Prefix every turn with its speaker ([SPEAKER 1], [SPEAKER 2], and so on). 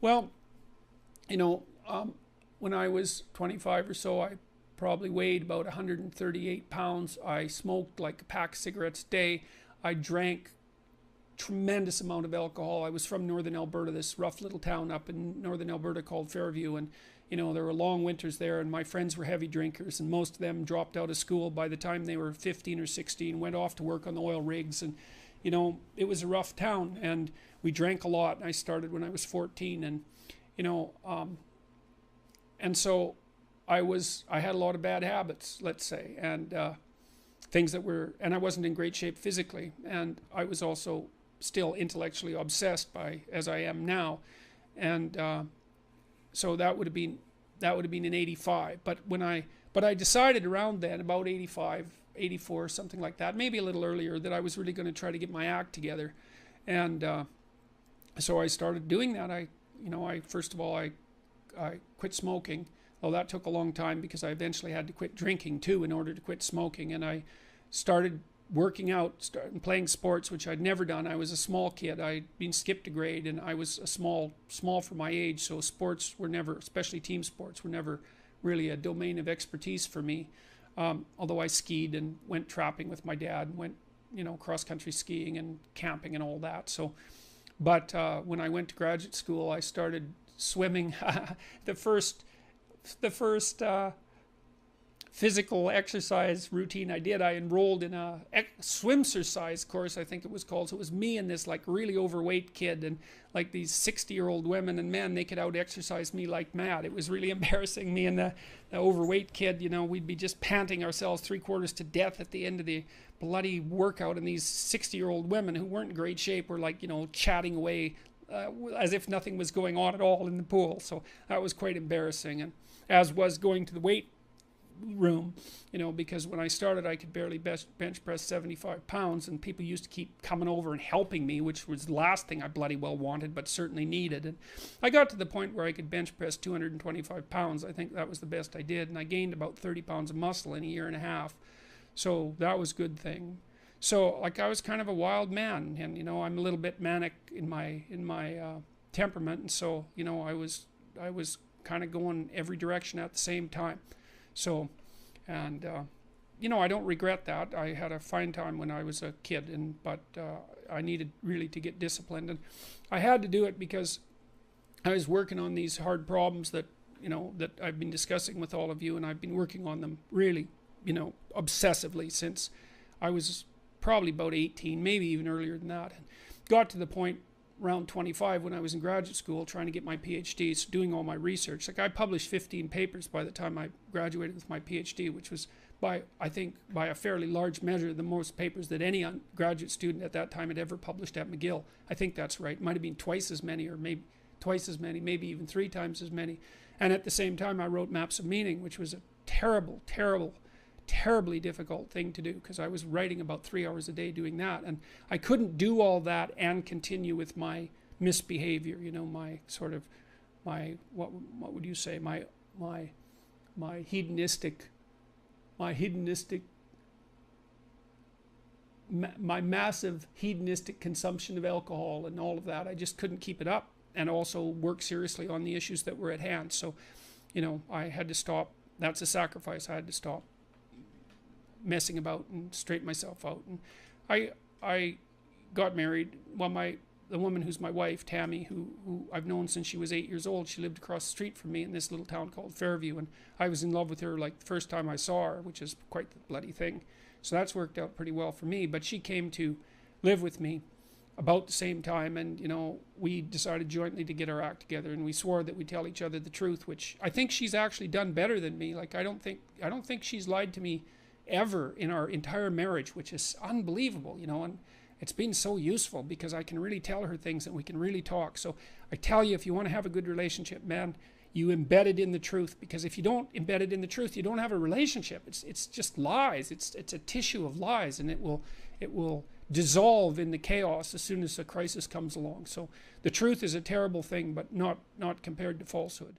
[SPEAKER 1] Well, you know, when I was 25 or so, I probably weighed about 138 pounds. I smoked like a pack of cigarettes a day. I drank tremendous amount of alcohol. I was from northern Alberta, this rough little town up in northern Alberta called Fairview, and there were long winters there, and my friends were heavy drinkers, and most of them dropped out of school by the time they were 15 or 16, went off to work on the oil rigs, and it was a rough town, and we drank a lot. And I started when I was 14, and you know, and so I had a lot of bad habits, let's say, and things that were, and I wasn't in great shape physically, and I was also still intellectually obsessed by, as I am now, and so that would have been in 85. But I decided around then, about 85, 84, something like that, maybe a little earlier, that I was really going to try to get my act together, and so I started doing that. I first of all I quit smoking. Well, that took a long time because I eventually had to quit drinking too in order to quit smoking, and I started working out, started playing sports, which I'd never done. I was a small kid. I'd been skipped a grade, and I was a small for my age, so sports were never, especially team sports, were never really a domain of expertise for me. Although I skied and went trapping with my dad, and went cross country skiing and camping and all that. So, but when I went to graduate school, I started swimming. the first physical exercise routine I did, I enrolled in a swimsercise course, I think it was called. So it was me and this like really overweight kid, and like these 60-year-old women and men, they could out exercise me like mad. It was really embarrassing. Me and the overweight kid, we'd be just panting ourselves 3/4 to death at the end of the bloody workout, and these 60-year-old women who weren't in great shape were like chatting away as if nothing was going on at all in the pool. So that was quite embarrassing, and as was going to the weight room, because when I started I could barely bench press 75 pounds, and people used to keep coming over and helping me, which was the last thing I bloody well wanted, but certainly needed. And I got to the point where I could bench press 225 pounds. I think that was the best I did, and I gained about 30 pounds of muscle in a year and a half. So that was a good thing. So like I was kind of a wild man, and I'm a little bit manic in my temperament, and so I was kind of going every direction at the same time. So, and I don't regret that. I had a fine time when I was a kid, but I needed really to get disciplined, and I had to do it because I was working on these hard problems that that I've been discussing with all of you, and I've been working on them really obsessively since I was probably about 18, maybe even earlier than that, and got to the point around 25 when I was in graduate school trying to get my PhD, so doing all my research. Like I published 15 papers by the time I graduated with my PhD, which was I think by a fairly large measure the most papers that any graduate student at that time had ever published at McGill. I think that's right. It might have been twice as many, or maybe twice as many, maybe even 3 times as many. And at the same time I wrote Maps of Meaning, which was a terribly difficult thing to do, because I was writing about 3 hours a day doing that, and I couldn't do all that and continue with my misbehavior, my sort of what would you say, my hedonistic my massive hedonistic consumption of alcohol and all of that. I just couldn't keep it up, and also work seriously on the issues that were at hand. So I had to stop. That's a sacrifice. I had to stop messing about and straighten myself out. And I got married. Well, the woman who's my wife, Tammy, who I've known since she was 8 years old, she lived across the street from me in this little town called Fairview, and I was in love with her like the first time I saw her, which is quite the bloody thing. So that's worked out pretty well for me. But she came to live with me about the same time, and we decided jointly to get our act together, and we swore that we'd tell each other the truth, which I think she's actually done better than me. Like I don't think she's lied to me ever in our entire marriage, which is unbelievable, and it's been so useful because I can really tell her things and we can really talk. So I tell you, if you want to have a good relationship, man, you embed it in the truth, because if you don't embed it in the truth, you don't have a relationship. It's just lies. It's a tissue of lies, and it will dissolve in the chaos as soon as a crisis comes along. So the truth is a terrible thing, but not compared to falsehood.